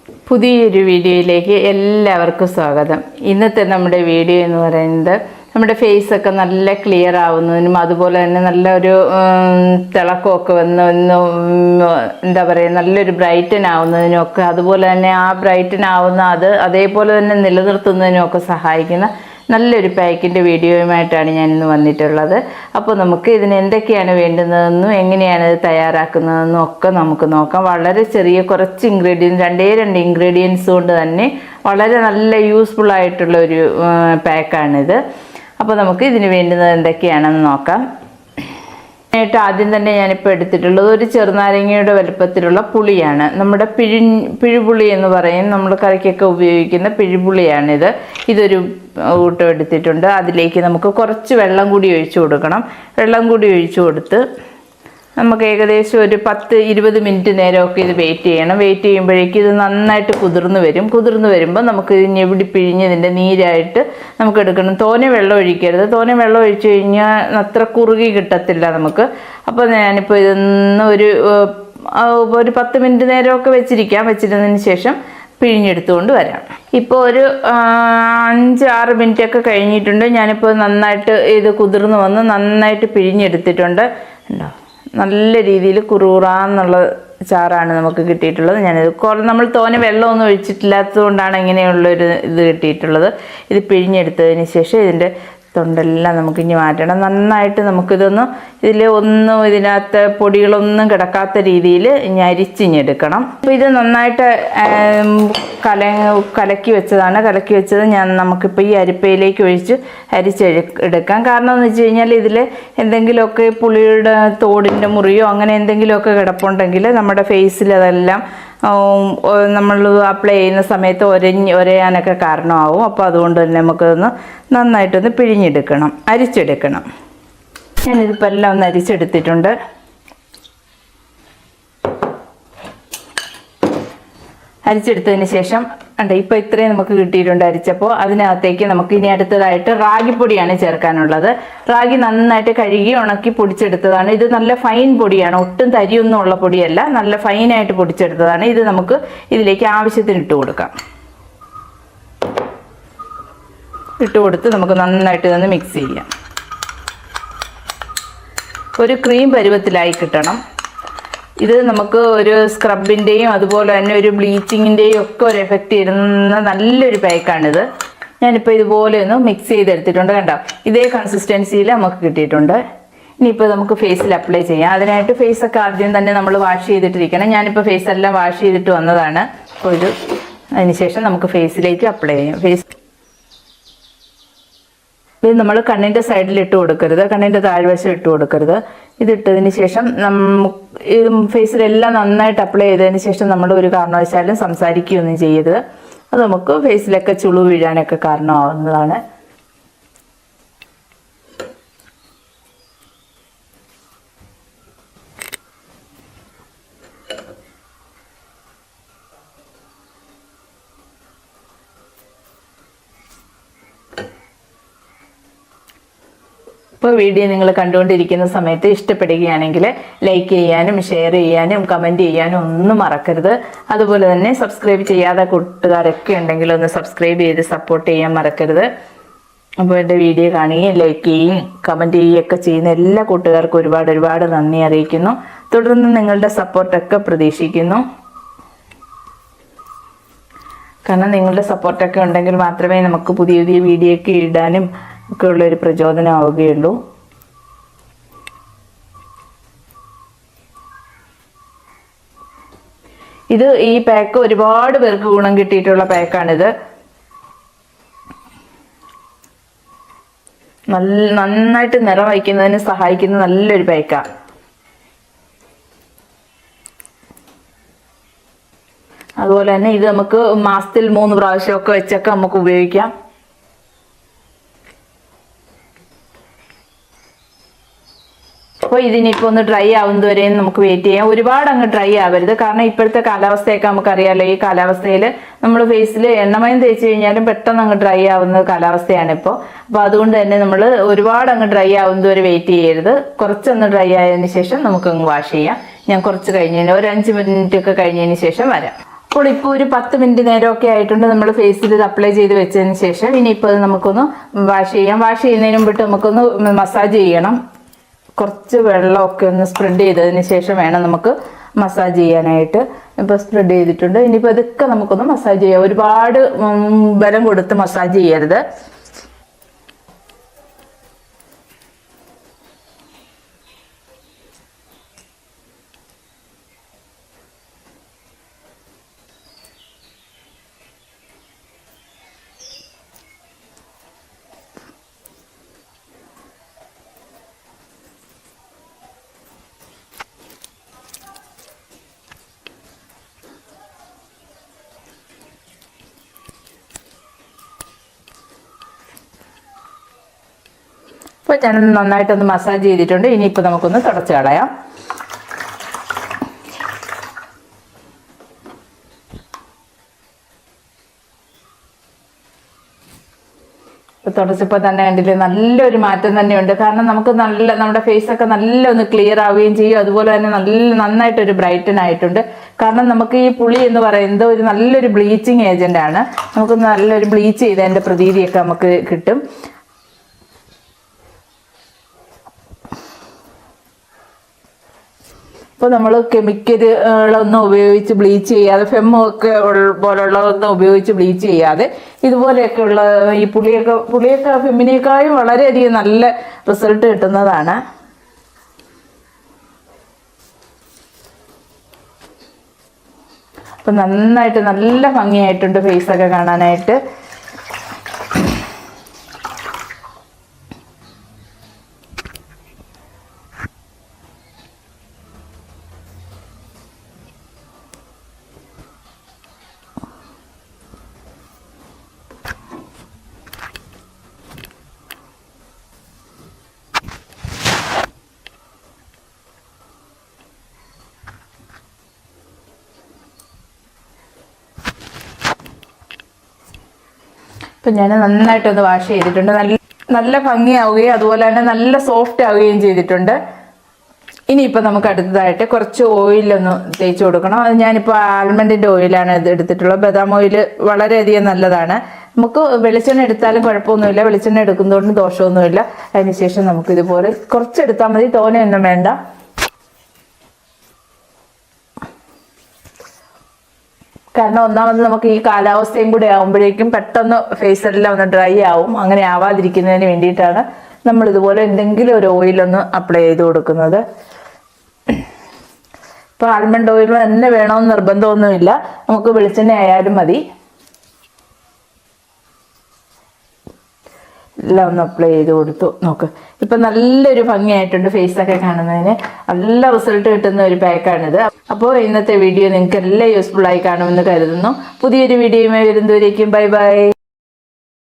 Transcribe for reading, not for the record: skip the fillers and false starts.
പുതിയൊരു വീഡിയോയിലേക്ക് എല്ലാവർക്കും സ്വാഗതം. ഇന്നത്തെ നമ്മുടെ വീഡിയോ എന്ന് പറയുന്നത് നമ്മുടെ ഫേസൊക്കെ നല്ല ക്ലിയർ ആവുന്നതിനും അതുപോലെ തന്നെ നല്ലൊരു തിളക്കമൊക്കെ വന്ന് എന്താ പറയുക നല്ലൊരു ബ്രൈറ്റൻ ആവുന്നതിനും ഒക്കെ അതുപോലെ തന്നെ ആ ബ്രൈറ്റൻ ആവുന്ന അതേപോലെ തന്നെ നിലനിർത്തുന്നതിനും ഒക്കെ സഹായിക്കുന്ന നല്ലൊരു പാക്കിൻ്റെ വീഡിയോയുമായിട്ടാണ് ഞാനിന്ന് വന്നിട്ടുള്ളത്. അപ്പോൾ നമുക്ക് ഇതിന് എന്തൊക്കെയാണ് വേണ്ടുന്നതെന്നും എങ്ങനെയാണ് ഇത് തയ്യാറാക്കുന്നതെന്നും ഒക്കെ നമുക്ക് നോക്കാം. വളരെ ചെറിയ കുറച്ച് രണ്ട് ഇൻഗ്രീഡിയൻസ് കൊണ്ട് തന്നെ വളരെ നല്ല യൂസ്ഫുൾ ആയിട്ടുള്ള ഒരു പാക്കാണിത്. അപ്പോൾ നമുക്ക് ഇതിന് വേണ്ടുന്നത് എന്തൊക്കെയാണെന്ന് നോക്കാം. ആദ്യം തന്നെ ഞാനിപ്പോൾ എടുത്തിട്ടുള്ളത് ഒരു ചെറുനാരങ്ങയുടെ വലുപ്പത്തിലുള്ള പുളിയാണ്. നമ്മുടെ പിഴുപുളി എന്ന് പറയും, നമ്മൾ കറിക്കൊക്കെ ഉപയോഗിക്കുന്ന പിഴുപുളിയാണിത്. ഇതൊരു കൂട്ടം എടുത്തിട്ടുണ്ട്. അതിലേക്ക് നമുക്ക് കുറച്ച് വെള്ളം കൂടി ഒഴിച്ചു കൊടുക്കണം. വെള്ളം കൂടി ഒഴിച്ചു കൊടുത്ത് നമുക്ക് ഏകദേശം ഒരു 10-20 മിനിറ്റ് നേരമൊക്കെ ഇത് വെയിറ്റ് ചെയ്യണം. വെയിറ്റ് ചെയ്യുമ്പോഴേക്കും ഇത് നന്നായിട്ട് കുതിർന്ന് വരുമ്പോൾ നമുക്ക് ഇത് ഞെവിടി പിഴിഞ്ഞതിൻ്റെ നീരായിട്ട് നമുക്ക് എടുക്കണം. തോനെ വെള്ളം ഒഴിക്കരുത്. തോനെ വെള്ളം ഒഴിച്ചു കഴിഞ്ഞാൽ അത്ര കുറുകി കിട്ടത്തില്ല നമുക്ക്. അപ്പോൾ ഞാനിപ്പോൾ ഇതൊന്ന് ഒരു 10 മിനിറ്റ് നേരമൊക്കെ വെച്ചിരുന്നതിന് ശേഷം പിഴിഞ്ഞെടുത്തുകൊണ്ട് വരാം. ഇപ്പോൾ ഒരു 5-6 മിനിറ്റൊക്കെ കഴിഞ്ഞിട്ടുണ്ട്. ഞാനിപ്പോൾ നന്നായിട്ട് ഇത് കുതിർന്ന് വന്ന് നന്നായിട്ട് പിഴിഞ്ഞെടുത്തിട്ടുണ്ട്. ഉണ്ടോ, നല്ല രീതിയിൽ കുറുകുറാന്നുള്ള ചാറാണ് നമുക്ക് കിട്ടിയിട്ടുള്ളത്. നമ്മൾ തോനെ വെള്ളമൊന്നും ഒഴിച്ചിട്ടില്ലാത്തത് കൊണ്ടാണ് ഇങ്ങനെയുള്ളൊരു ഇത് കിട്ടിയിട്ടുള്ളത്. ഇത് പിഴിഞ്ഞെടുത്തതിന് ശേഷം ഇതിൻ്റെ തൊണ്ടെല്ലാം നമുക്കിനി മാറ്റണം. നന്നായിട്ട് ഇതിനകത്ത് പൊടികളൊന്നും കിടക്കാത്ത രീതിയിൽ ഇനി അരിച്ചിഞ്ഞെടുക്കണം. അപ്പോൾ ഇത് നന്നായിട്ട് കലക്കി വെച്ചത് നമുക്കിപ്പോൾ ഈ അരിപ്പയിലേക്ക് ഒഴിച്ച് അരിച്ചെടുക്കാം. കാരണം എന്ന് വെച്ച് കഴിഞ്ഞാൽ ഇതിൽ എന്തെങ്കിലുമൊക്കെ പുളിയുടെ തോടിൻ്റെ മുറിയോ അങ്ങനെ എന്തെങ്കിലുമൊക്കെ കിടപ്പുണ്ടെങ്കിൽ നമ്മുടെ ഫേസിൽ അതെല്ലാം നമ്മൾ അപ്ലൈ ചെയ്യുന്ന സമയത്ത് ഒരയാനൊക്കെ കാരണമാവും. അപ്പോൾ അതുകൊണ്ട് തന്നെ നമുക്കതൊന്ന് നന്നായിട്ടൊന്ന് അരിച്ചെടുക്കണം. ഞാനിതിപ്പോൾ എല്ലാം ഒന്ന് അരിച്ചെടുത്തിട്ടുണ്ട്. അരിച്ചെടുത്തതിന് ശേഷം ഇപ്പോൾ ഇത്രയും നമുക്ക് കിട്ടിയിട്ടുണ്ട് അരിച്ചപ്പോൾ. അതിനകത്തേക്ക് നമുക്ക് ഇനി അടുത്തതായിട്ട് റാഗിപ്പൊടിയാണ് ചേർക്കാനുള്ളത്. റാഗി നന്നായിട്ട് കഴുകി ഉണക്കി പൊടിച്ചെടുത്തതാണ്. ഇത് നല്ല ഫൈൻ പൊടിയാണ്, ഒട്ടും തരിയൊന്നും ഉള്ള പൊടിയല്ല, നല്ല ഫൈനായിട്ട് പൊടിച്ചെടുത്തതാണ്. ഇത് നമുക്ക് ഇതിലേക്ക് ആവശ്യത്തിന് ഇട്ട് കൊടുത്ത് നമുക്ക് നന്നായിട്ട് ഇതൊന്ന് മിക്സ് ചെയ്യാം. ഒരു ക്രീം പരുവത്തിലായി കിട്ടണം. ഇത് നമുക്ക് ഒരു സ്ക്രബിൻ്റെയും അതുപോലെ തന്നെ ഒരു ബ്ലീച്ചിങ്ങിൻ്റെയും ഒക്കെ ഒരു എഫക്റ്റ് തരുന്ന നല്ലൊരു പാക്കാണിത്. ഞാനിപ്പോൾ ഇതുപോലെ ഒന്ന് മിക്സ് ചെയ്തെടുത്തിട്ടുണ്ട്. കണ്ടോ, ഇതേ കൺസിസ്റ്റൻസിയിൽ നമുക്ക് കിട്ടിയിട്ടുണ്ട്. ഇനിയിപ്പോൾ നമുക്ക് ഫേസിൽ അപ്ലൈ ചെയ്യാം. അതിനായിട്ട് ഫേസൊക്കെ ആദ്യം തന്നെ നമ്മൾ വാഷ് ചെയ്തിട്ടിരിക്കണം. ഞാനിപ്പോൾ ഫേസെല്ലാം വാഷ് ചെയ്തിട്ട് വന്നതാണ്. അതിനുശേഷം നമുക്ക് ഫേസിലേക്ക് അപ്ലൈ ചെയ്യാം. ഇത് നമ്മൾ കണ്ണിൻ്റെ സൈഡിൽ ഇട്ട് കൊടുക്കരുത്, കണ്ണിൻ്റെ താഴ്വശം ഇട്ട് കൊടുക്കരുത്. ഇതിട്ടതിന് ശേഷം ഫേസിലെല്ലാം നന്നായിട്ട് അപ്ലൈ ചെയ്തതിന് ശേഷം നമ്മൾ ഒരു കാരണവശാലും സംസാരിക്കുകയൊന്നും ചെയ്യരുത്. അത് നമുക്ക് ഫേസിലൊക്കെ ചുളിവ് വീഴാനൊക്കെ കാരണമാവുന്നതാണ്. ഇപ്പോൾ വീഡിയോ നിങ്ങൾ കണ്ടുകൊണ്ടിരിക്കുന്ന സമയത്ത് ഇഷ്ടപ്പെടുകയാണെങ്കിൽ ലൈക്ക് ചെയ്യാനും ഷെയർ ചെയ്യാനും കമൻറ്റ് ചെയ്യാനും ഒന്നും മറക്കരുത്. അതുപോലെ തന്നെ സബ്സ്ക്രൈബ് ചെയ്യാത്ത കൂട്ടുകാരൊക്കെ ഉണ്ടെങ്കിൽ ഒന്ന് സബ്സ്ക്രൈബ് ചെയ്ത് സപ്പോർട്ട് ചെയ്യാൻ മറക്കരുത്. അപ്പോൾ എൻ്റെ വീഡിയോ കാണുകയും ലൈക്ക് ചെയ്യുകയും കമൻറ്റ് ചെയ്യുകയൊക്കെ ചെയ്യുന്ന എല്ലാ കൂട്ടുകാർക്കും ഒരുപാട് നന്ദി അറിയിക്കുന്നു. തുടർന്ന് നിങ്ങളുടെ സപ്പോർട്ടൊക്കെ പ്രതീക്ഷിക്കുന്നു. കാരണം നിങ്ങളുടെ സപ്പോർട്ടൊക്കെ ഉണ്ടെങ്കിൽ മാത്രമേ നമുക്ക് പുതിയ വീഡിയോ ഒക്കെ ഇടാനും ഒക്കെ ഉള്ളൊരു പ്രചോദനമാവുകയുള്ളൂ. ഈ പാക്ക് ഒരുപാട് പേർക്ക് ഗുണം കിട്ടിയിട്ടുള്ള പാക്കാണിത്. നന്നായിട്ട് നിറം വയ്ക്കുന്നതിന് സഹായിക്കുന്ന നല്ലൊരു പാക്കാണ്. അതുപോലെ തന്നെ ഇത് നമുക്ക് മാസത്തിൽ 3 പ്രാവശ്യമൊക്കെ വെച്ചൊക്കെ നമുക്ക് ഉപയോഗിക്കാം. അപ്പോൾ ഇതിനിപ്പോൾ ഒന്ന് ഡ്രൈ ആവുന്നതുവരെയും നമുക്ക് വെയിറ്റ് ചെയ്യാം. ഒരുപാട് അങ്ങ് ഡ്രൈ ആവരുത്. കാരണം ഇപ്പോഴത്തെ കാലാവസ്ഥയൊക്കെ നമുക്കറിയാമല്ലോ. ഈ കാലാവസ്ഥയിൽ നമ്മൾ ഫേസിൽ എണ്ണമയം തേച്ച് കഴിഞ്ഞാലും പെട്ടെന്ന് അങ്ങ് ഡ്രൈ ആവുന്ന കാലാവസ്ഥയാണ് ഇപ്പോൾ. അപ്പോൾ അതുകൊണ്ട് തന്നെ നമ്മൾ ഒരുപാട് അങ്ങ് ഡ്രൈ ആവുന്നതുവരെ വെയിറ്റ് ചെയ്യരുത്. കുറച്ചൊന്ന് ഡ്രൈ ആയതിനു ശേഷം നമുക്കങ്ങ് വാഷ് ചെയ്യാം. ഞാൻ കുറച്ച് കഴിഞ്ഞതിന് ഒരു 5 മിനിറ്റ് ഒക്കെ കഴിഞ്ഞതിന് ശേഷം വരാം. ഇപ്പോൾ ഒരു 10 മിനിറ്റ് നേരമൊക്കെ ആയിട്ടുണ്ട് നമ്മൾ ഫേസിൽ ഇത് അപ്ലൈ ചെയ്ത് വെച്ചതിന് ശേഷം. ഇനിയിപ്പോൾ ഇത് നമുക്കൊന്ന് വാഷ് ചെയ്യാം. വാഷ് ചെയ്യുന്നതിന് മുമ്പിട്ട് നമുക്കൊന്ന് മസാജ് ചെയ്യണം. കുറച്ച് വെള്ളമൊക്കെ ഒന്ന് സ്പ്രെഡ് ചെയ്തതിന് ശേഷം വേണം നമുക്ക് മസാജ് ചെയ്യാനായിട്ട്. ഇപ്പോൾ സ്പ്രെഡ് ചെയ്തിട്ടുണ്ട്. ഇനിയിപ്പോൾ ഇതൊക്കെ നമുക്കൊന്ന് മസാജ് ചെയ്യാം. ഒരുപാട് ബലം കൊടുത്ത് മസാജ് ചെയ്യരുത്. ഇപ്പോൾ ഞാൻ നന്നായിട്ടൊന്ന് മസാജ് ചെയ്തിട്ടുണ്ട്. ഇനിയിപ്പോൾ നമുക്കൊന്ന് തുടച്ച് കളയാം. തുടച്ചപ്പോൾ തന്നെ കണ്ടില്ലേ നല്ലൊരു മാറ്റം തന്നെയുണ്ട്. കാരണം നമുക്ക് നമ്മുടെ ഫേസൊക്കെ നല്ല ഒന്ന് ക്ലിയർ ആവുകയും ചെയ്യും. അതുപോലെ തന്നെ നന്നായിട്ടൊരു ബ്രൈറ്റൻ ആയിട്ടുണ്ട്. കാരണം നമുക്ക് ഈ പുളി എന്ന് പറയുന്നത് ഒരു നല്ലൊരു ബ്ലീച്ചിങ് ഏജന്റ് ആണ്. നമുക്ക് നല്ലൊരു ബ്ലീച്ച് ചെയ്തതിൻ്റെ പ്രതീതിയൊക്കെ നമുക്ക് കിട്ടും. ഇപ്പോൾ നമ്മൾ കെമിക്കലുകളൊന്നും ഉപയോഗിച്ച് ബ്ലീച്ച് ചെയ്യാതെ, ഫെമ്മൊക്കെ പോലുള്ളതൊന്നും ഉപയോഗിച്ച് ബ്ലീച്ച് ചെയ്യാതെ ഇതുപോലെയൊക്കെയുള്ള ഈ പുളിയൊക്കെ ഫെമ്മിനേക്കാളും വളരെയധികം നല്ല റിസൾട്ട് കിട്ടുന്നതാണ്. അപ്പം നന്നായിട്ട് നല്ല ഭംഗിയായിട്ടുണ്ട് ഫേസൊക്കെ കാണാനായിട്ട്. ഇപ്പം ഞാൻ നന്നായിട്ടൊന്ന് വാഷ് ചെയ്തിട്ടുണ്ട്. നല്ല ഭംഗിയാവുകയും അതുപോലെ തന്നെ നല്ല സോഫ്റ്റ് ആവുകയും ചെയ്തിട്ടുണ്ട്. ഇനിയിപ്പോൾ നമുക്ക് അടുത്തതായിട്ട് കുറച്ച് ഓയിലൊന്ന് തേച്ച് കൊടുക്കണം. അത് ഞാനിപ്പോൾ ആൽമണ്ടിൻ്റെ ഓയിലാണ് ഇത് എടുത്തിട്ടുള്ളത്. ബദാം ഓയിൽ വളരെയധികം നല്ലതാണ്. നമുക്ക് വെളിച്ചെണ്ണ എടുത്താലും കുഴപ്പമൊന്നുമില്ല. വെളിച്ചെണ്ണ എടുക്കുന്നതുകൊണ്ട് ദോഷമൊന്നുമില്ല. അതിനുശേഷം നമുക്ക് ഇതുപോലെ കുറച്ചെടുത്താൽ മതി, തോനെയൊന്നും വേണ്ട. കാരണം ഒന്നാമത് നമുക്ക് ഈ കാലാവസ്ഥയും കൂടെ ആകുമ്പോഴേക്കും പെട്ടെന്ന് ഫേസ് എല്ലാം ഒന്ന് ഡ്രൈ ആവും. അങ്ങനെ ആവാതിരിക്കുന്നതിന് വേണ്ടിയിട്ടാണ് നമ്മൾ ഇതുപോലെ എന്തെങ്കിലും ഒരു ഓയിലൊന്ന് അപ്ലൈ ചെയ്ത് കൊടുക്കുന്നത്. ഇപ്പോൾ ആൽമണ്ട് ഓയിൽ തന്നെ വേണമെന്ന് നിർബന്ധമൊന്നുമില്ല. നമുക്ക് വെളിച്ചെണ്ണ ആയാലും മതി. എല്ലാം ഒന്ന് അപ്ലൈ ചെയ്ത് കൊടുത്തു. നോക്ക്, ഇപ്പം നല്ലൊരു ഭംഗിയായിട്ടുണ്ട് ഫേസൊക്കെ കാണുന്നതിന്. നല്ല റിസൾട്ട് കിട്ടുന്ന ഒരു പാക്കാണിത്. അപ്പോൾ ഇന്നത്തെ വീഡിയോ നിങ്ങൾക്ക് എല്ലാം യൂസ്ഫുൾ ആയി കാണുമെന്ന് കരുതുന്നു. പുതിയൊരു വീഡിയോയുമായി വരുന്നവരേക്കും ബൈ ബൈ.